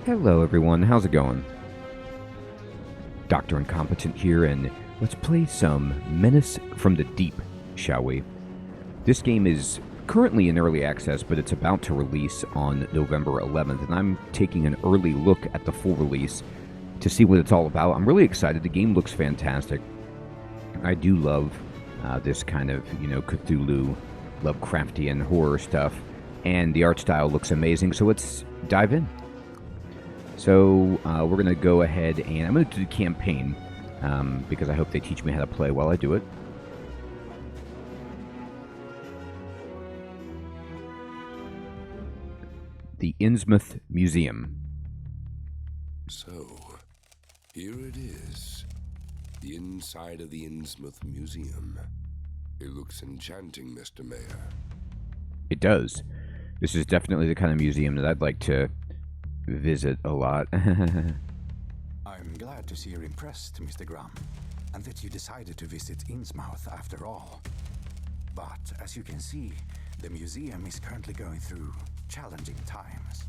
Hello everyone, how's it going? Dr. Incompetent here, and let's play some Menace from the Deep, shall we? This game is currently in early access, but it's about to release on November 11th, and I'm taking an early look at the full release to see what it's all about. I'm really excited. The game looks fantastic. I do love this kind of, Cthulhu, Lovecraftian horror stuff, and the art style looks amazing, so let's dive in. So we're going to go ahead and I'm going to do the campaign because I hope they teach me how to play while I do it. The Innsmouth Museum. So, here it is. The inside of the Innsmouth Museum. It looks enchanting, Mr. Mayor. It does. This is definitely the kind of museum that I'd like to visit a lot. I'm glad to see you're impressed, Mr. Graham, and that you decided to visit Innsmouth after all. But as you can see, the museum is currently going through challenging times.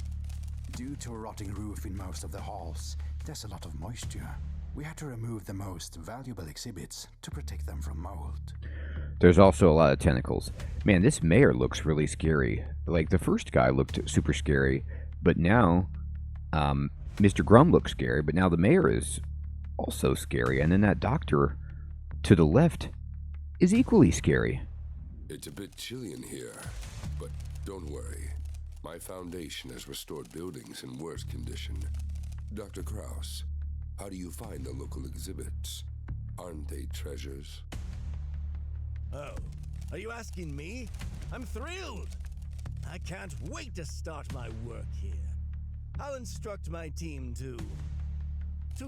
Due to a rotting roof in most of the halls, there's a lot of moisture. We had to remove the most valuable exhibits to protect them from mold. There's also a lot of tentacles. Man, this mayor looks really scary. Like, the first guy looked super scary, but now Mr. Grum looks scary, but now the mayor is also scary, and then that doctor to the left is equally scary. It's a bit chilly in here, but don't worry. My foundation has restored buildings in worse condition. Dr. Krauss, how do you find the local exhibits? Aren't they treasures? Oh, are you asking me? I'm thrilled! I can't wait to start my work here. I'll instruct my team to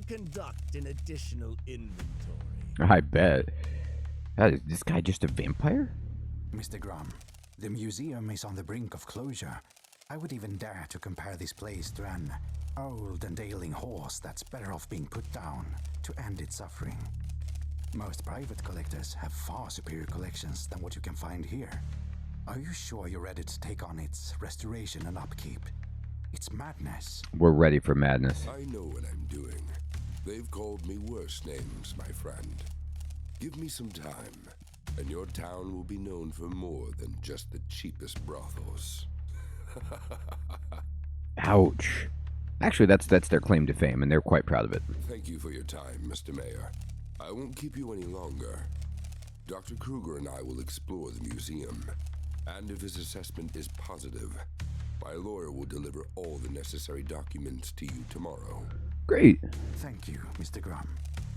conduct an additional inventory. I bet. Is this guy just a vampire? Mr. Graham, the museum is on the brink of closure. I would even dare to compare this place to an old and ailing horse that's better off being put down to end its suffering. Most private collectors have far superior collections than what you can find here. Are you sure you're ready to take on its restoration and upkeep? It's madness. We're ready for madness. I know what I'm doing. They've called me worse names, my friend. Give me some time, and your town will be known for more than just the cheapest brothels. Ouch. Actually, that's their claim to fame, and they're quite proud of it. Thank you for your time, Mr. Mayor. I won't keep you any longer. Dr. Kruger and I will explore the museum, and if his assessment is positive, my lawyer will deliver all the necessary documents to you tomorrow. Great. Thank you, Mr. Graham.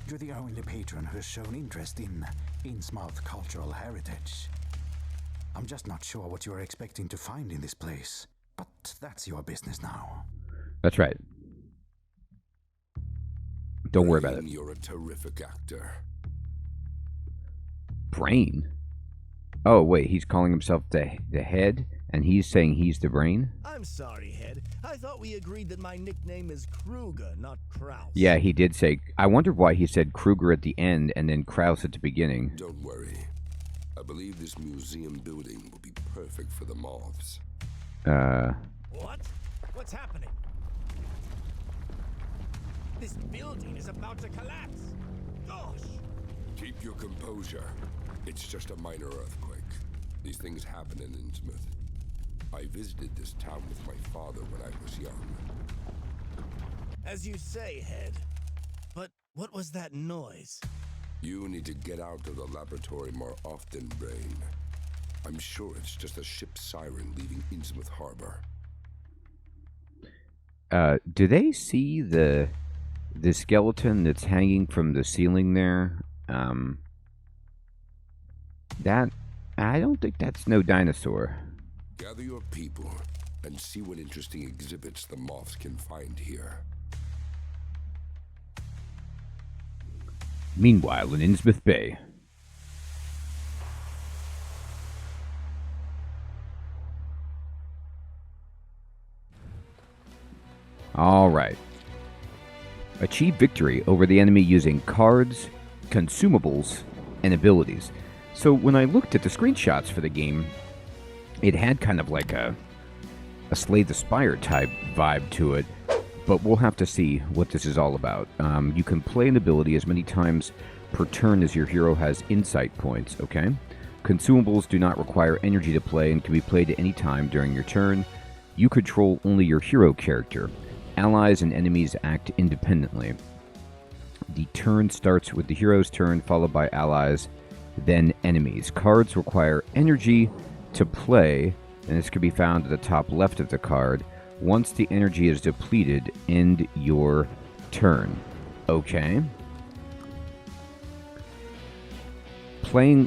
You're the only patron who has shown interest in Innsmouth cultural heritage. I'm just not sure what you are expecting to find in this place, but that's your business now. That's right. Don't worry about it. You're a terrific actor. Brain? Oh, wait, he's calling himself the head, and he's saying he's the brain? I'm sorry, Head. I thought we agreed that my nickname is Kruger, not Krauss. Yeah, he did say... I wonder why he said Kruger at the end and then Krauss at the beginning. Don't worry. I believe this museum building will be perfect for the moths. What? What's happening? This building is about to collapse. Gosh! Keep your composure. It's just a minor earthquake. These things happen in Innsmouth. I visited this town with my father when I was young. As you say, Head. But what was that noise? You need to get out of the laboratory more often, Brain. I'm sure it's just a ship's siren leaving Innsmouth Harbor. Do they see the skeleton that's hanging from the ceiling there? I don't think that's no dinosaur. Gather your people and see what interesting exhibits the moths can find here. Meanwhile, in Innsmouth Bay. All right. Achieve victory over the enemy using cards, consumables, and abilities. So when I looked at the screenshots for the game, it had kind of like a Slay the Spire type vibe to it. but we'll have to see what this is all about. You can play an ability as many times per turn as your hero has insight points, okay? Consumables do not require energy to play and can be played at any time during your turn. You control only your hero character. Allies and enemies act independently. The turn starts with the hero's turn, followed by allies, then enemies. Cards require energy to play, and this can be found at the top left of the card. Once the energy is depleted, end your turn. Okay. Play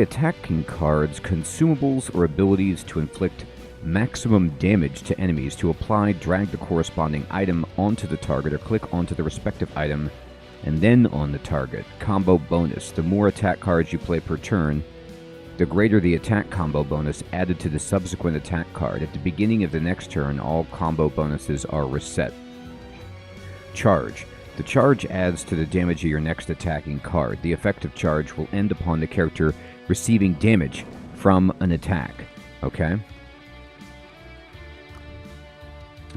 attacking cards, consumables, or abilities to inflict maximum damage to enemies. To apply, drag the corresponding item onto the target or click onto the respective item and then on the target. Combo bonus. The more attack cards you play per turn, the greater the attack combo bonus added to the subsequent attack card. At the beginning of the next turn, all combo bonuses are reset. Charge. The charge adds to the damage of your next attacking card. The effective charge will end upon the character receiving damage from an attack. Okay?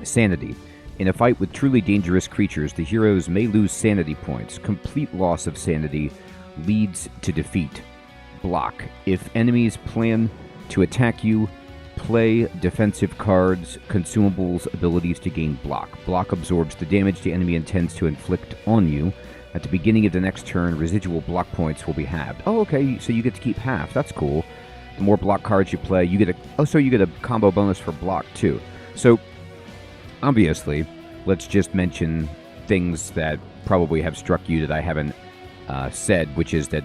Sanity. In a fight with truly dangerous creatures, the heroes may lose sanity points. Complete loss of sanity leads to defeat. Block. If enemies plan to attack you, play defensive cards, consumables, abilities to gain block. Block absorbs the damage the enemy intends to inflict on you. At the beginning of the next turn, residual block points will be halved. Oh, okay, so you get to keep half. That's cool. The more block cards you play, you get a combo bonus for block too. So obviously, let's just mention things that probably have struck you that I haven't said, which is that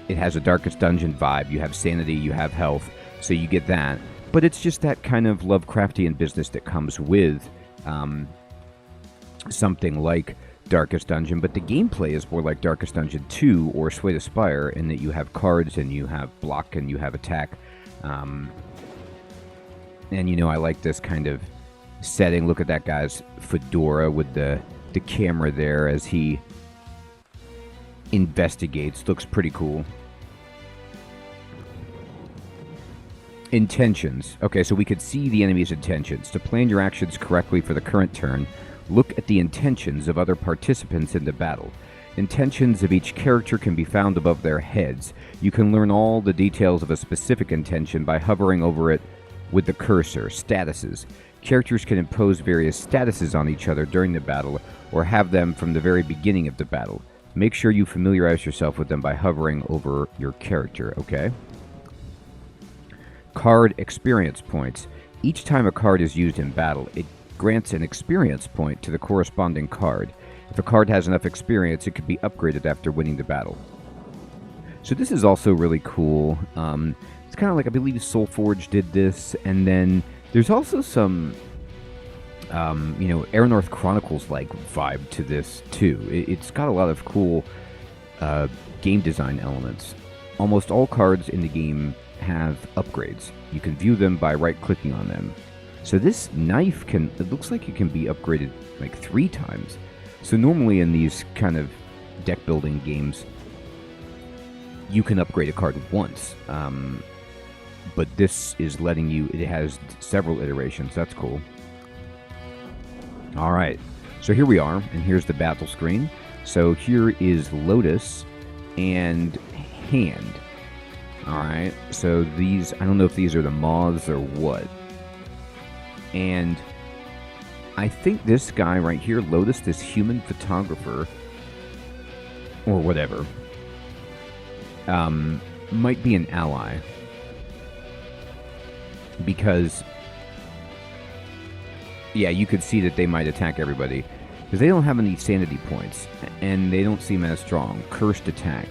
it has a Darkest Dungeon vibe. You have sanity, you have health, so you get that. But it's just that kind of Lovecraftian business that comes with something like Darkest Dungeon. But the gameplay is more like Darkest Dungeon 2 or Sway the Spire, in that you have cards and you have block and you have attack. And, I like this kind of setting. Look at that guy's fedora with the camera there as he investigates. Looks pretty cool. Intentions. Okay, so we could see the enemy's intentions. To plan your actions correctly for the current turn, look at the intentions of other participants in the battle. Intentions of each character can be found above their heads. You can learn all the details of a specific intention by hovering over it with the cursor. Statuses. Characters can impose various statuses on each other during the battle or have them from the very beginning of the battle. Make sure you familiarize yourself with them by hovering over your character, okay? Card experience points. Each time a card is used in battle, it grants an experience point to the corresponding card. If a card has enough experience, it could be upgraded after winning the battle. So this is also really cool. It's kind of like, I believe Soulforge did this, and then there's also some, Aeronorth Chronicles-like vibe to this, too. It's got a lot of cool game design elements. Almost all cards in the game have upgrades. You can view them by right-clicking on them. So this knife it looks like it can be upgraded like 3 times. So normally in these kind of deck-building games, you can upgrade a card once. But this is letting you, it has several iterations. That's cool. All right. So here we are, and here's the battle screen. So here is Lotus and Hand. All right. So these, I don't know if these are the moths or what. And I think this guy right here, Lotus, this human photographer, or whatever, might be an ally. Because, yeah, you could see that they might attack everybody. Because they don't have any sanity points, and they don't seem as strong. Cursed attacked.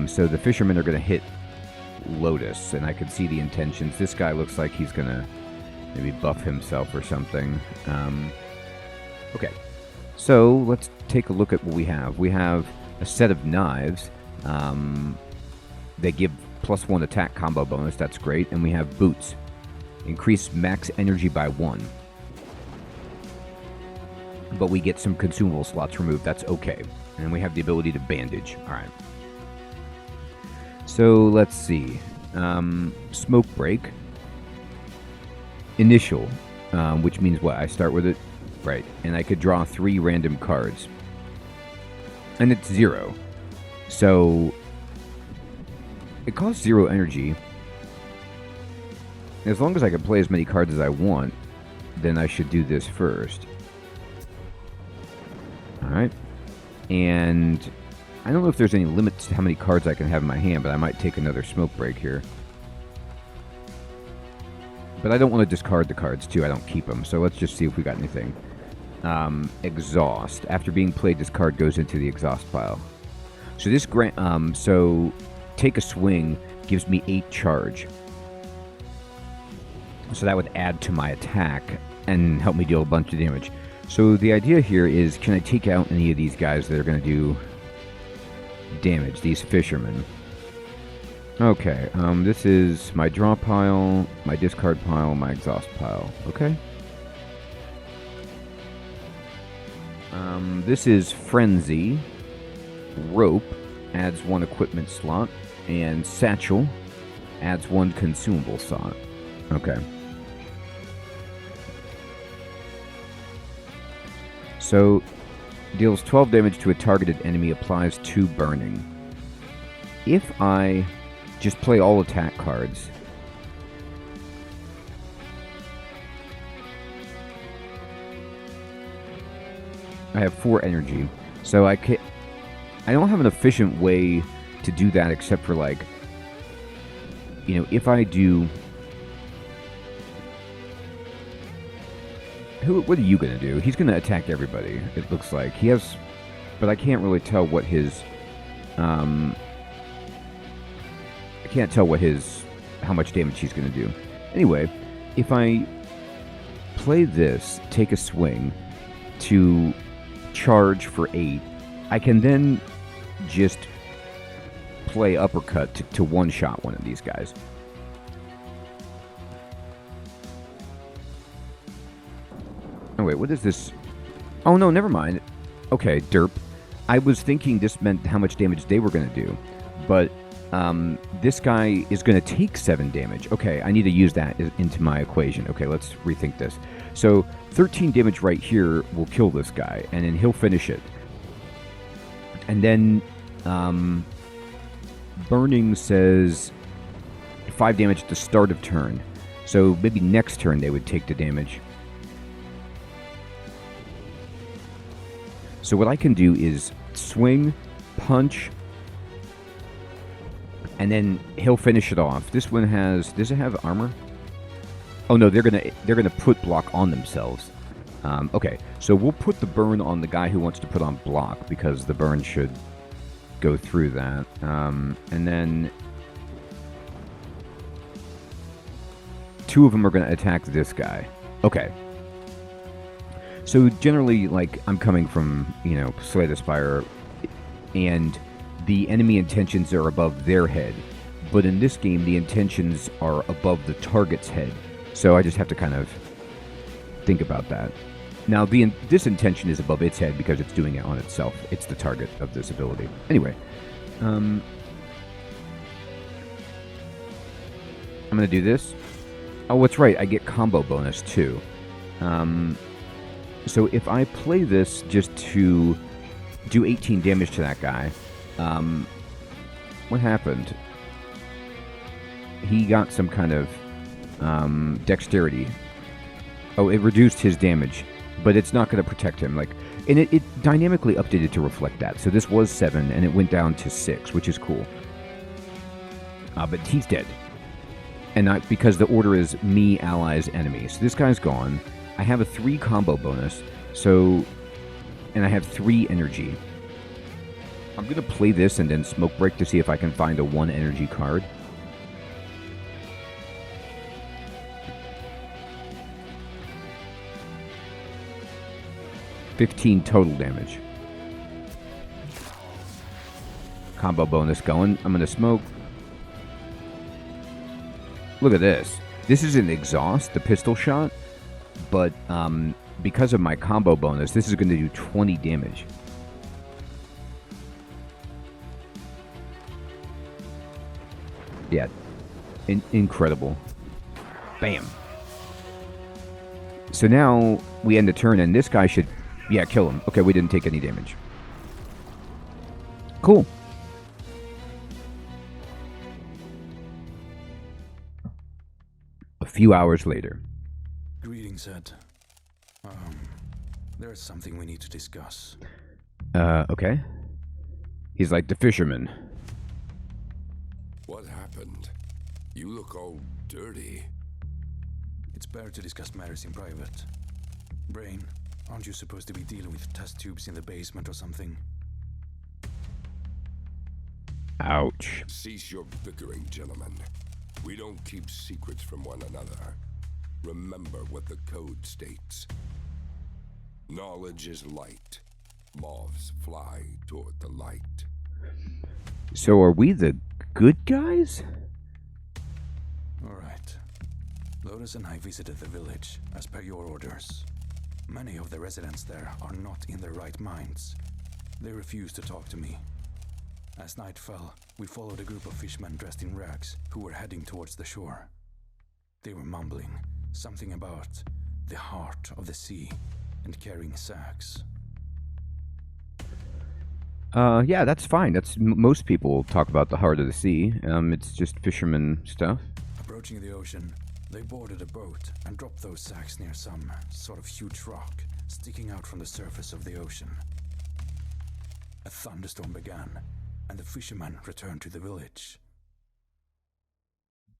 So the fishermen are going to hit Lotus, and I can see the intentions. This guy looks like he's going to maybe buff himself or something. Okay, so let's take a look at what we have. We have a set of knives. They give +1 attack combo bonus. That's great. And we have boots. Increase max energy by 1. But we get some consumable slots removed. That's okay. And we have the ability to bandage. All right. So let's see. Smoke break. Initial. which means what? I start with it? Right. And I could draw 3 random cards. And it's 0. So it costs 0 energy. As long as I can play as many cards as I want, then I should do this first. Alright. And I don't know if there's any limits to how many cards I can have in my hand, but I might take another smoke break here. But I don't want to discard the cards, too. I don't keep them. So let's just see if we got anything. Exhaust. After being played, this card goes into the exhaust pile. So this so take a swing gives me 8 charge. So that would add to my attack and help me deal a bunch of damage. So the idea here is, can I take out any of these guys that are going to do damage? These fishermen. Okay, this is my draw pile, my discard pile, my exhaust pile. Okay. This is Frenzy. Rope adds 1 equipment slot, and Satchel adds 1 consumable slot. Okay. So, deals 12 damage to a targeted enemy, applies 2 burning. If I just play all attack cards, I have 4 energy. So I don't have an efficient way to do that except for, like, you know, if I do... What are you going to do? He's going to attack everybody, it looks like. He has... But I can't really tell what his... I can't tell what his... how much damage he's going to do. Anyway, if I play this, take a swing to charge for 8, I can then just play uppercut to one-shot one of these guys. Oh, wait, what is this? Oh, no, never mind. Okay, derp. I was thinking this meant how much damage they were going to do, but this guy is going to take 7 damage. Okay, I need to use that into my equation. Okay, let's rethink this. So 13 damage right here will kill this guy, and then he'll finish it. And then Burning says 5 damage at the start of turn. So maybe next turn they would take the damage. So what I can do is swing, punch, and then he'll finish it off. This one has... Does it have armor? Oh no, they're gonna put block on themselves. Okay, so we'll put the burn on the guy who wants to put on block, because the burn should go through that. And then 2 of them are going to attack this guy. Okay. So generally, like, I'm coming from, you know, Slay the Spire, and the enemy intentions are above their head. But in this game, the intentions are above the target's head. So I just have to kind of think about that. Now, this intention is above its head because it's doing it on itself. It's the target of this ability. Anyway, I'm going to do this. Oh, that's right. I get combo bonus, too. So if I play this just to do 18 damage to that guy, what happened? He got some kind of dexterity. Oh, it reduced his damage, but it's not going to protect him. Like, and it dynamically updated to reflect that. So this was 7, and it went down to 6, which is cool. But he's dead. And because the order is me, allies, enemies. So this guy's gone. I have a 3 combo bonus, so... And I have 3 energy. I'm going to play this and then smoke break to see if I can find a 1 energy card. $15 total damage. Combo bonus going. I'm going to smoke. Look at this. This is an exhaust, the pistol shot, but because of my combo bonus, this is going to do 20 damage. Yeah. Incredible. Bam. So now we end the turn, and this guy should... Yeah, kill him. Okay, we didn't take any damage. Cool. A few hours later. Greetings, Ed. There's something we need to discuss. Okay. He's like the fisherman. What happened? You look all dirty. It's better to discuss matters in private. Brain, aren't you supposed to be dealing with test tubes in the basement or something? Ouch. Cease your bickering, gentlemen. We don't keep secrets from one another. Remember what the code states. Knowledge is light. Moths fly toward the light. So are we the good guys? All right. Lotus and I visited the village, as per your orders. Many of the residents there are not in their right minds. They refused to talk to me. As night fell, we followed a group of fishermen dressed in rags who were heading towards the shore. They were mumbling something about the heart of the sea and carrying sacks. Yeah, that's fine. That's most people talk about the heart of the sea. It's just fisherman stuff. Approaching the ocean, they boarded a boat and dropped those sacks near some sort of huge rock sticking out from the surface of the ocean. A thunderstorm began, and the fishermen returned to the village.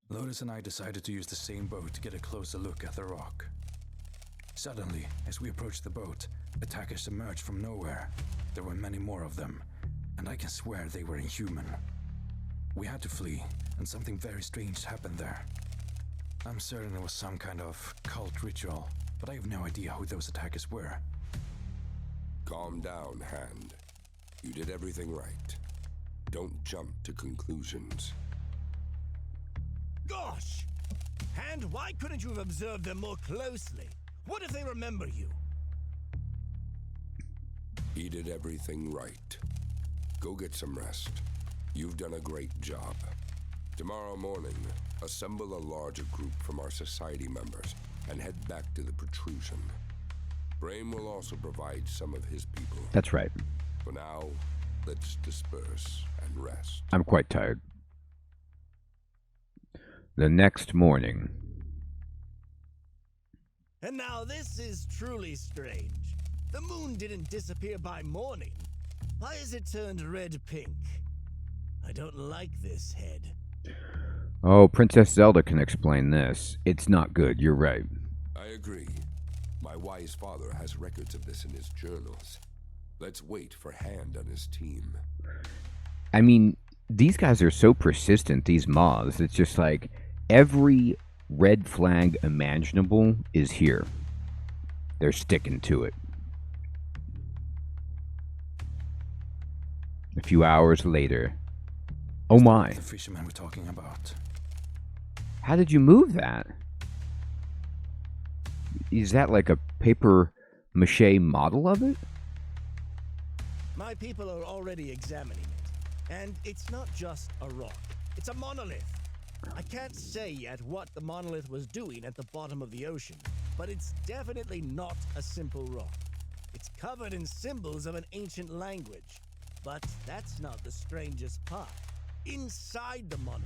Lotus and I decided to use the same boat to get a closer look at the rock. Suddenly, as we approached the boat, attackers emerged from nowhere. There were many more of them, and I can swear they were inhuman. We had to flee, and something very strange happened there. I'm certain it was some kind of cult ritual, but I have no idea who those attackers were. Calm down, Hand. You did everything right. Don't jump to conclusions. Gosh! Hand, why couldn't you have observed them more closely? What if they remember you? He did everything right. Go get some rest. You've done a great job. Tomorrow morning, assemble a larger group from our society members and head back to the protrusion. Brain will also provide some of his people. That's right. For now, let's disperse and rest. I'm quite tired. The next morning. And now this is truly strange. The moon didn't disappear by morning. Why is it turned red-pink? I don't like this, Head. Oh, Princess Zelda can explain this. It's not good, you're right. I agree. My wise father has records of this in his journals. Let's wait for Hand and his team. I mean, these guys are so persistent, these moths. It's just like every red flag imaginable is here. They're sticking to it. A few hours later. Oh my. The fishermen were talking about. How did you move that? Is that like a paper mache model of it? My people are already examining it. And it's not just a rock. It's a monolith. I can't say yet what the monolith was doing at the bottom of the ocean, but it's definitely not a simple rock. It's covered in symbols of an ancient language. But that's not the strangest part. Inside the monolith,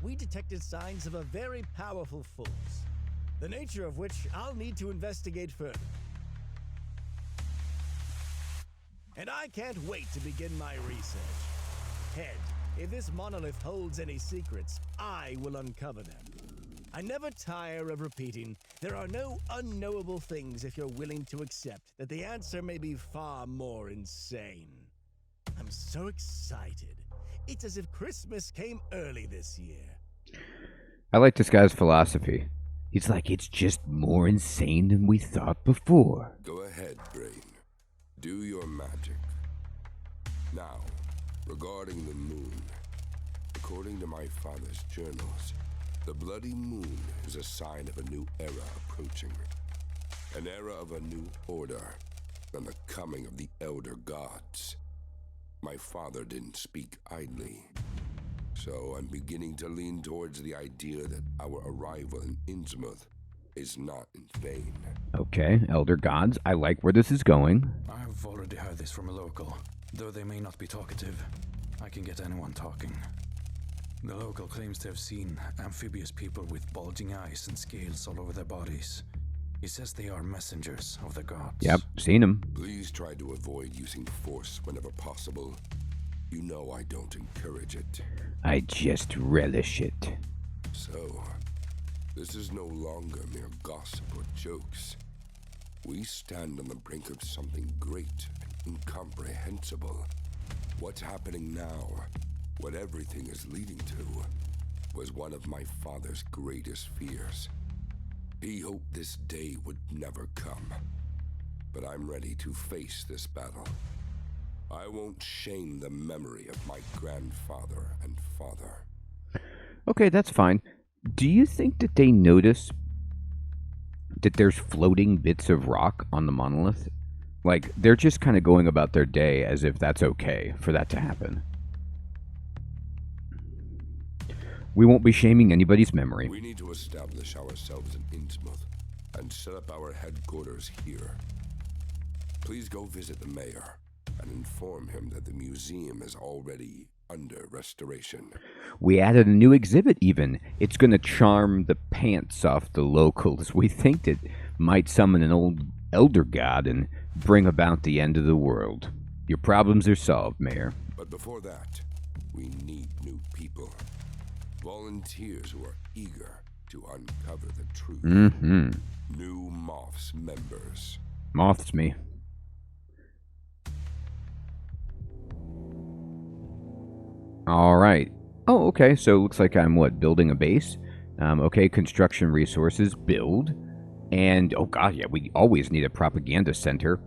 we detected signs of a very powerful force, the nature of which I'll need to investigate further. And I can't wait to begin my research. Head, if this monolith holds any secrets, I will uncover them. I never tire of repeating, there are no unknowable things if you're willing to accept that the answer may be far more insane. I'm so excited. It's as if Christmas came early this year. I like this guy's philosophy. He's like, it's just more insane than we thought before. Go ahead, Brain. Do your magic. Now, regarding the moon. According to my father's journals, the bloody moon is a sign of a new era approaching. An era of a new order and the coming of the elder gods. My father didn't speak idly, so I'm beginning to lean towards the idea that our arrival in Innsmouth is not in vain. Okay, Elder Gods, I like where this is going. I've already heard this from a local. Though they may not be talkative, I can get anyone talking. The local claims to have seen amphibious people with bulging eyes and scales all over their bodies. He says they are messengers of the gods. Yep, seen him. Please try to avoid using force whenever possible. You know I don't encourage it. I just relish it. So, this is no longer mere gossip or jokes. We stand on the brink of something great and incomprehensible. What's happening now, what everything is leading to, was one of my father's greatest fears. He hoped this day would never come. But I'm ready to face this battle. I won't shame the memory of my grandfather and father. Okay, that's fine. Do you think that they notice that there's floating bits of rock on the monolith? Like, they're just kind of going about their day as if that's okay for that to happen. We won't be shaming anybody's memory. We need to establish ourselves in Innsmouth and set up our headquarters here. Please go visit the mayor and inform him that the museum is already under restoration. We added a new exhibit even. It's going to charm the pants off the locals. We think it might summon an old elder god and bring about the end of the world. Your problems are solved, Mayor. But before that, we need new people. Volunteers who are eager to uncover the truth. Mm-hmm. New Moths members. Moths me. All right. Oh, okay. So it looks like I'm, building a base? Okay, construction resources, build. And, oh god, yeah, we always need a propaganda center.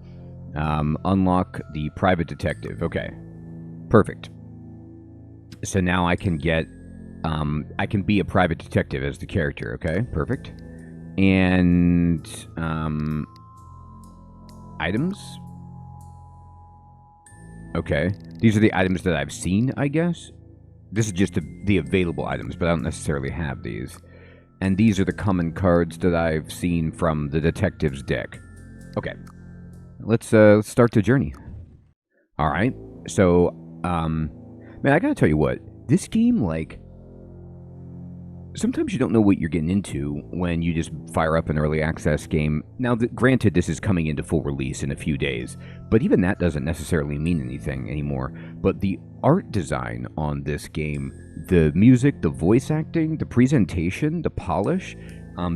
Unlock the private detective. Okay. Perfect. So now I can get, I can be a private detective as the character. Okay, perfect. And, items? Okay. These are the items that I've seen, I guess. This is just the available items, but I don't necessarily have these. And these are the common cards that I've seen from the detective's deck. Okay. Let's start the journey. Alright. So, man, I gotta tell you what. This game, like, sometimes you don't know what you're getting into when you just fire up an early access game. Now, granted, this is coming into full release in a few days, but even that doesn't necessarily mean anything anymore. But the art design on this game, the music, the voice acting, the presentation, the polish,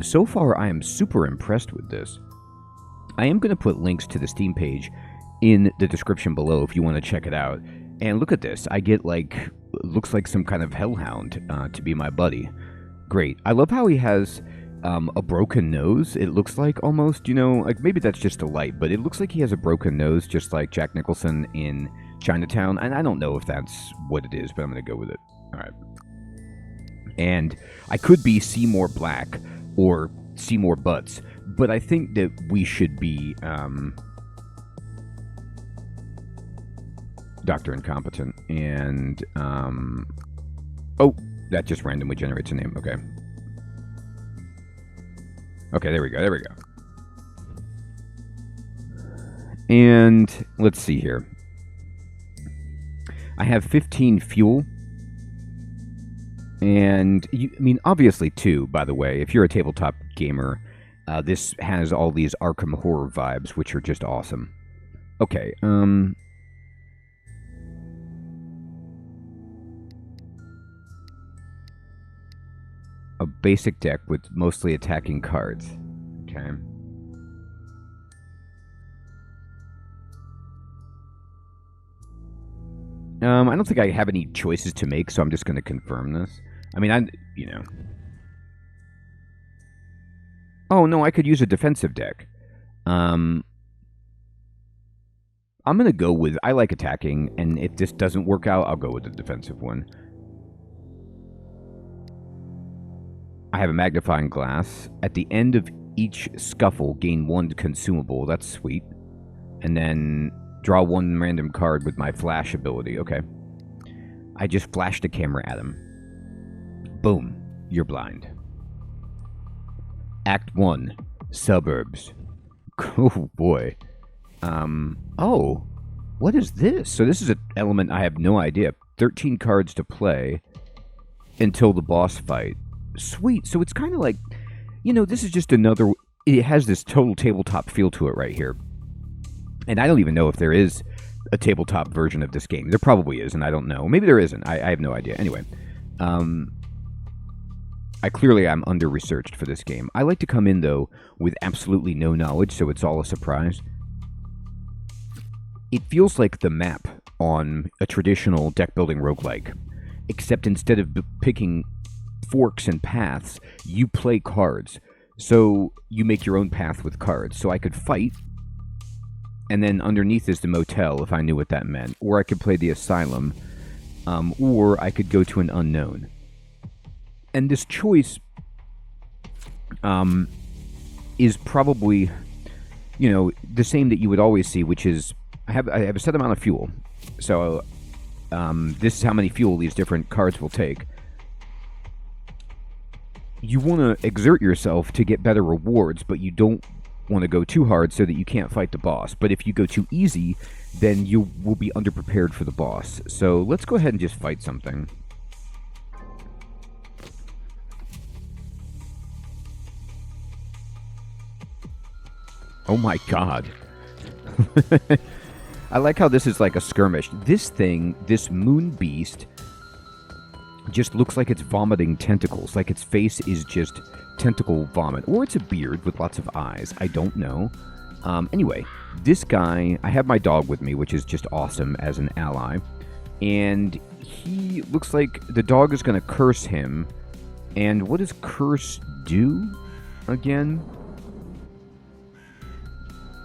so far I am super impressed with this. I am going to put links to the Steam page in the description below if you want to check it out. And look at this. I get, like, looks like some kind of hellhound to be my buddy. Great. I love how he has a broken nose. It looks like almost, you know, like maybe that's just a light, but it looks like he has a broken nose just like Jack Nicholson in Chinatown. And I don't know if that's what it is, but I'm going to go with it. All right. And I could be Seymour Black or Seymour Butts, but I think that we should be Dr. Incompetent. And, oh, that just randomly generates a name. Okay. Okay, there we go. There we go. And let's see here. I have 15 fuel. And, I mean, obviously, too, by the way, if you're a tabletop gamer, this has all these Arkham Horror vibes, which are just awesome. Okay, a basic deck with mostly attacking cards. Okay. I don't think I have any choices to make, so I'm just going to confirm this. I mean, you know. Oh, no, I could use a defensive deck. I'm going to go with, I like attacking, and if this doesn't work out, I'll go with the defensive one. I have a magnifying glass. At the end of each scuffle, gain 1 consumable. That's sweet. And then draw 1 random card with my flash ability. Okay. I just flashed a camera at him. Boom. You're blind. Act 1, Suburbs. Oh, boy. Oh, what is this? So this is an element I have no idea. 13 cards to play until the boss fight. Sweet. So it's kind of like, this is just another... It has this total tabletop feel to it right here. And I don't even know if there is a tabletop version of this game. There probably is, and I don't know. Maybe there isn't. I have no idea. Anyway, I'm under-researched for this game. I like to come in, though, with absolutely no knowledge, so it's all a surprise. It feels like the map on a traditional deck-building roguelike, except instead of picking forks and paths, you play cards. So you make your own path with cards. So I could fight, and then underneath is the motel, if I knew what that meant. Or I could play the asylum, or I could go to an unknown. And this choice is probably, the same that you would always see, which is I have a set amount of fuel. So this is how many fuel these different cards will take. You want to exert yourself to get better rewards, but you don't want to go too hard so that you can't fight the boss. But if you go too easy, then you will be underprepared for the boss. So let's go ahead and just fight something. Oh my god. I like how this is like a skirmish. This thing, this moon beast, just looks like it's vomiting tentacles. Like its face is just tentacle vomit. Or it's a beard with lots of eyes. I don't know. Anyway, this guy, I have my dog with me, which is just awesome as an ally. And he looks like the dog is going to curse him. And what does curse do again?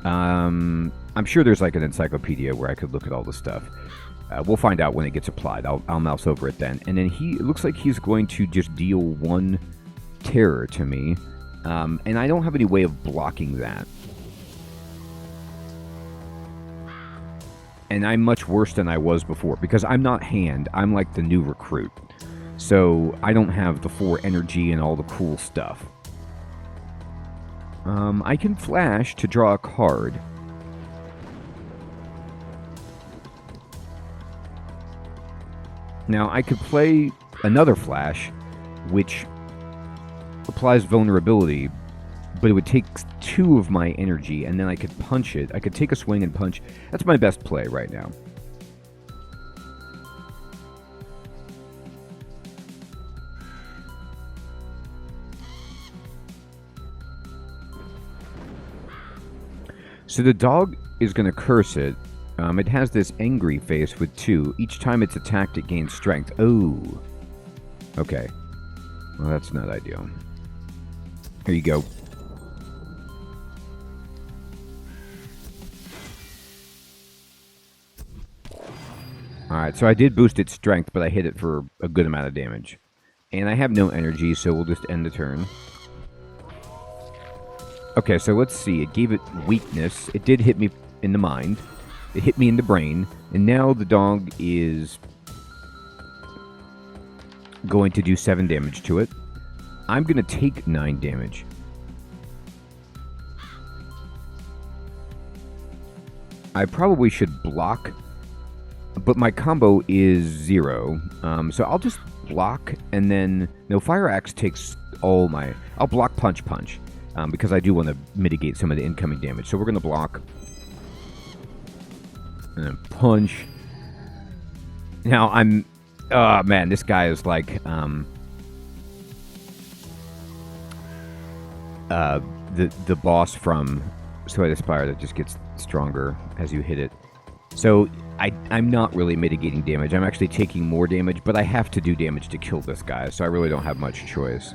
I'm sure there's like an encyclopedia where I could look at all the stuff. We'll find out when it gets applied. I'll mouse over it then. And then it looks like he's going to just deal 1 terror to me. And I don't have any way of blocking that. And I'm much worse than I was before, because I'm not hand. I'm like the new recruit. So I don't have the 4 energy and all the cool stuff. I can flash to draw a card. Now, I could play another flash, which applies vulnerability, but it would take 2 of my energy, and then I could punch it. I could take a swing and punch. That's my best play right now. So the dog is going to curse it. It has this angry face with 2. Each time it's attacked, it gains strength. Oh. Okay. Well, that's not ideal. Here you go. Alright, so I did boost its strength, but I hit it for a good amount of damage. And I have no energy, so we'll just end the turn. Okay, so let's see. It gave it weakness. It did hit me in the mind. It hit me in the brain. And now the dog is going to do 7 damage to it. I'm going to take 9 damage. I probably should block, but my combo is 0. So I'll just block, and then... No, Fire Axe takes all my... I'll block punch. Because I do want to mitigate some of the incoming damage. So we're going to block. And then punch. Now I'm... Oh, man, this guy is like... the boss from Sweat Aspire that just gets stronger as you hit it. So I'm not really mitigating damage. I'm actually taking more damage, but I have to do damage to kill this guy. So I really don't have much choice.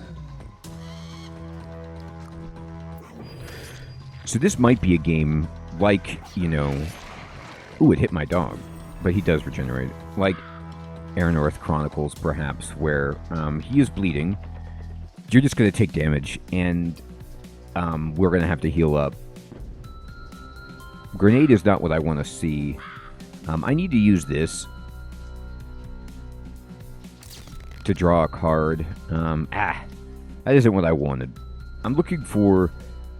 So this might be a game like, Ooh, it hit my dog. But he does regenerate. Like Aranorth Chronicles, perhaps, where he is bleeding. You're just going to take damage, and we're going to have to heal up. Grenade is not what I want to see. I need to use this to draw a card. That isn't what I wanted. I'm looking for...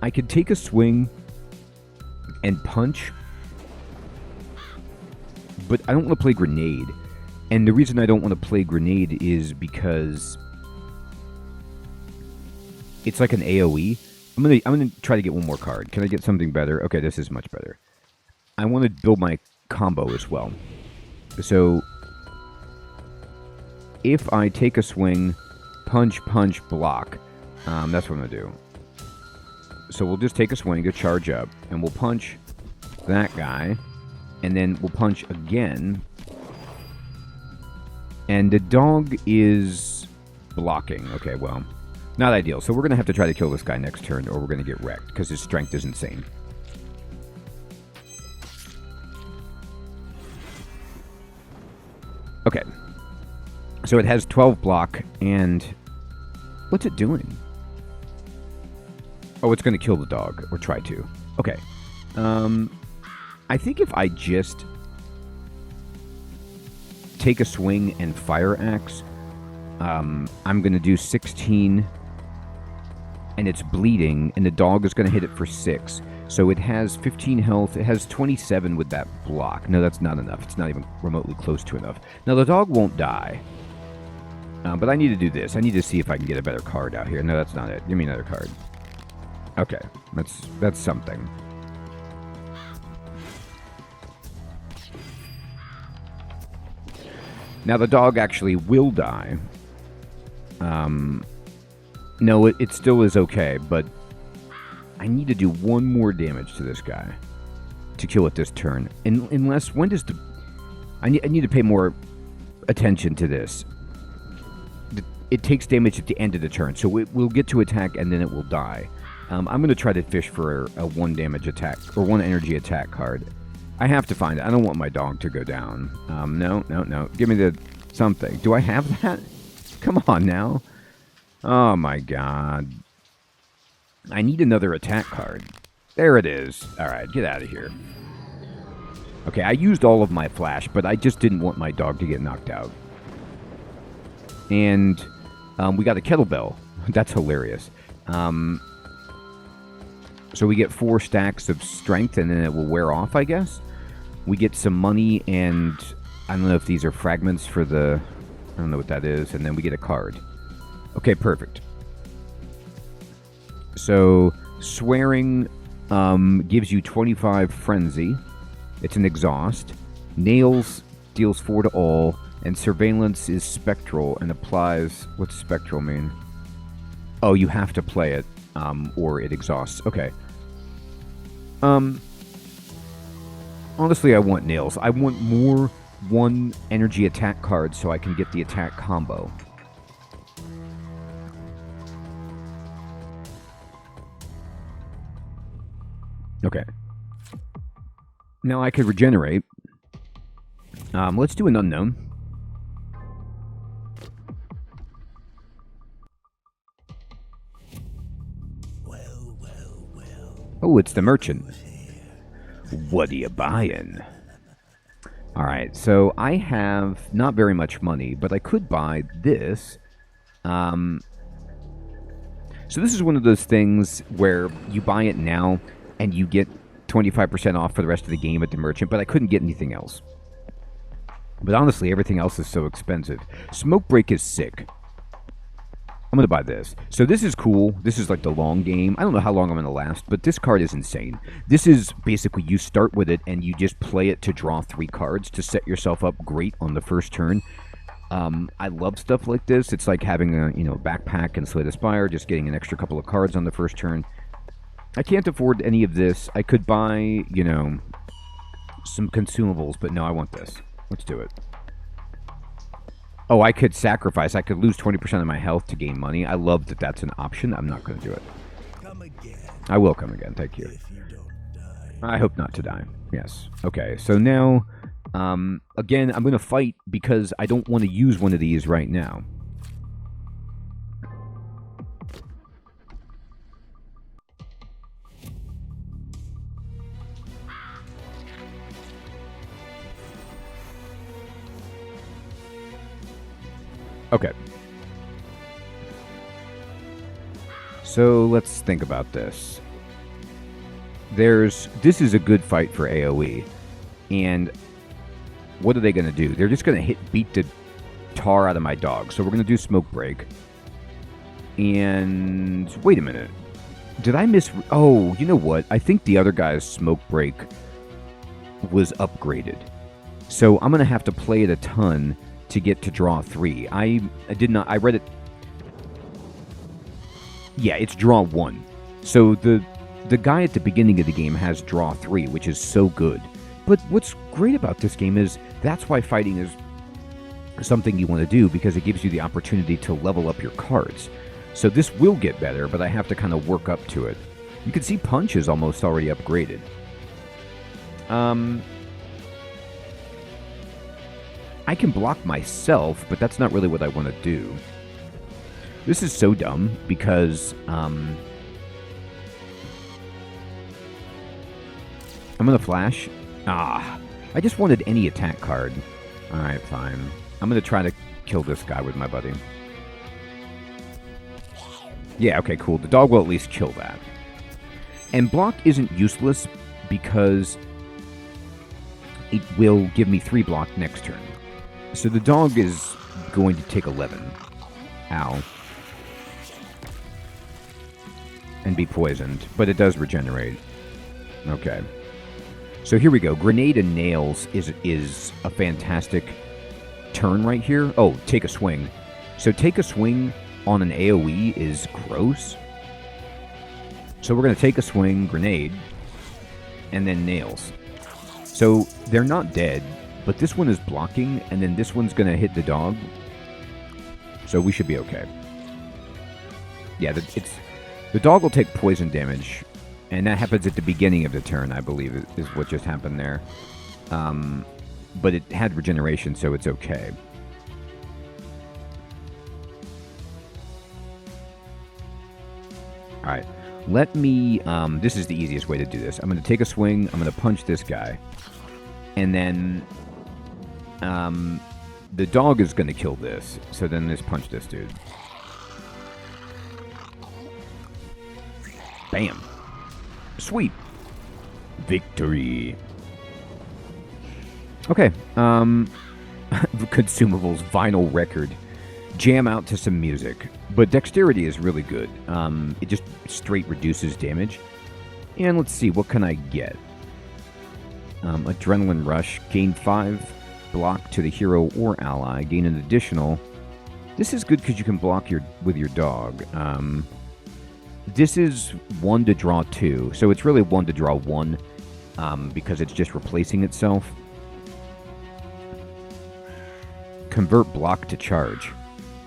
I could take a swing and punch, but I don't want to play grenade. And the reason I don't want to play grenade is because it's like an AoE. I'm gonna try to get one more card. Can I get something better? Okay, this is much better. I want to build my combo as well. So if I take a swing, punch, block, that's what I'm gonna do. So we'll just take a swing to charge up, and we'll punch that guy, and then we'll punch again. And the dog is blocking. Okay, well, not ideal. So we're going to have to try to kill this guy next turn, or we're going to get wrecked, because his strength is insane. Okay. So it has 12 block, and what's it doing? Oh, it's going to kill the dog, or try to. Okay. I think if I just take a swing and fire axe, I'm going to do 16, and it's bleeding, and the dog is going to hit it for 6. So it has 15 health. It has 27 with that block. No, that's not enough. It's not even remotely close to enough. Now, the dog won't die. But I need to do this. I need to see if I can get a better card out here. No, that's not it. Give me another card. Okay, that's something. Now the dog actually will die. No, it still is okay, but I need to do one more damage to this guy to kill it this turn. Unless, when does the... I need to pay more attention to this. It takes damage at the end of the turn, so it will get to attack and then it will die. I'm going to try to fish for a 1 damage attack, or 1 energy attack card. I have to find it. I don't want my dog to go down. No. Give me the something. Do I have that? Come on now. Oh my god. I need another attack card. There it is. Alright, get out of here. Okay, I used all of my flash, but I just didn't want my dog to get knocked out. And we got a kettlebell. That's hilarious. So we get 4 stacks of strength, and then it will wear off, I guess. We get some money, and I don't know if these are fragments for the... I don't know what that is. And then we get a card. Okay, perfect. So, swearing gives you 25 frenzy. It's an exhaust. Nails deals 4 to all. And surveillance is spectral and applies... What's spectral mean? Oh, you have to play it, or it exhausts. Okay. Honestly, I want nails. I want more 1 energy attack cards so I can get the attack combo. Okay. Now I could regenerate. Let's do an unknown. Oh, it's the merchant. What are you buying? Alright, so I have not very much money, but I could buy this. So this is one of those things where you buy it now and you get 25% off for the rest of the game at the merchant, but I couldn't get anything else. But honestly, everything else is so expensive. Smoke Break is sick. I'm going to buy this. So this is cool. This is like the long game. I don't know how long I'm going to last, but this card is insane. This is basically you start with it and you just play it to draw 3 cards to set yourself up great on the first turn. I love stuff like this. It's like having a backpack and Slay the Spire, just getting an extra couple of cards on the first turn. I can't afford any of this. I could buy, some consumables, but no, I want this. Let's do it. Oh, I could sacrifice. I could lose 20% of my health to gain money. I love that that's an option. I'm not going to do it. Come again. I will come again. Thank you. If you don't die. I hope not to die. Yes. Okay, so now, again, I'm going to fight because I don't want to use one of these right now. Okay. So let's think about this. This is a good fight for AoE. And what are they going to do? They're just going to beat the tar out of my dog. So we're going to do Smoke Break. And wait a minute. Did I miss... Oh, you know what? I think the other guy's Smoke Break was upgraded. So I'm going to have to play it a ton to get to draw 3. I did not... I read it... Yeah, it's draw 1. So the guy at the beginning of the game has draw 3, which is so good. But what's great about this game is that's why fighting is something you want to do, because it gives you the opportunity to level up your cards. So this will get better, but I have to kind of work up to it. You can see Punch is almost already upgraded. I can block myself, but that's not really what I want to do. This is so dumb, because I'm going to flash. I just wanted any attack card. Alright, fine. I'm going to try to kill this guy with my buddy. Yeah, okay, cool. The dog will at least kill that. And block isn't useless because it will give me 3 block next turn. So the dog is going to take 11. Ow. And be poisoned, but it does regenerate. Okay. So here we go. Grenade and Nails is a fantastic turn right here. Oh, Take a Swing. So Take a Swing on an AoE is gross. So we're going to Take a Swing, Grenade, and then Nails. So they're not dead, but this one is blocking, and then this one's going to hit the dog. So we should be okay. Yeah, the dog will take poison damage, and that happens at the beginning of the turn, I believe, is what just happened there. But it had regeneration, so it's okay. Alright, let me... this is the easiest way to do this. I'm going to take a swing, I'm going to punch this guy, and then the dog is going to kill this, so then let's punch this dude. Bam. Sweet. Victory. Okay. Consumables, vinyl record. Jam out to some music. But dexterity is really good. It just straight reduces damage. And let's see, what can I get? Adrenaline Rush. Gain 5 block to the hero or ally. Gain an additional. This is good because you can block with your dog. This is 1 to draw 2. So it's really 1 to draw 1 because it's just replacing itself. Convert block to charge.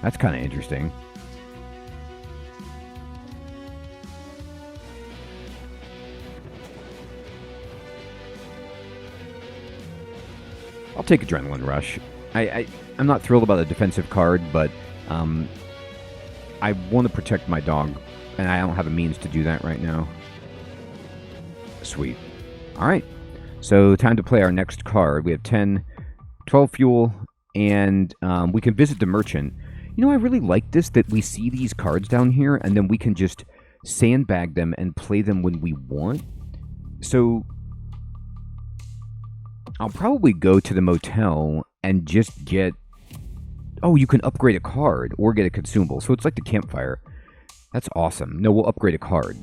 That's kind of interesting. I'll take Adrenaline Rush. I'm not thrilled about a defensive card, but I want to protect my dog, and I don't have a means to do that right now. Sweet. Alright. So, time to play our next card. We have 12 fuel, and we can visit the merchant. You know, I really like this, that we see these cards down here, and then we can just sandbag them and play them when we want. So, I'll probably go to the motel and just get... Oh, you can upgrade a card or get a consumable. So it's like the campfire. That's awesome. No, we'll upgrade a card.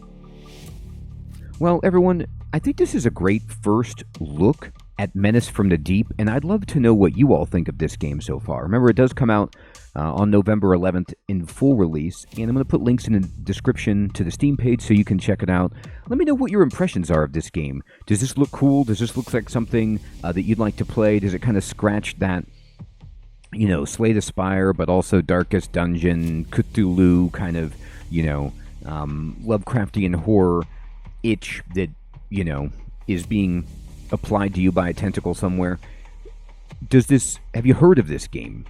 Well, everyone, I think this is a great first look at Menace from the Deep, and I'd love to know what you all think of this game so far. Remember, it does come out on November 11th in full release, and I'm going to put links in the description to the Steam page so you can check it out. Let me know what your impressions are of this game. Does this look cool? Does this look like something that you'd like to play? Does it kind of scratch that, you know, Slay the Spire, but also Darkest Dungeon, Cthulhu kind of, you know, Lovecraftian horror itch that, you know, is being applied to you by a tentacle somewhere? Have you heard of this game?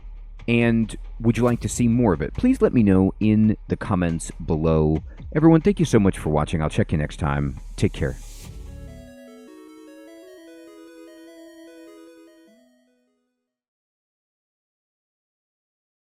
And would you like to see more of it? Please let me know in the comments below. Everyone, thank you so much for watching. I'll check you next time. Take care.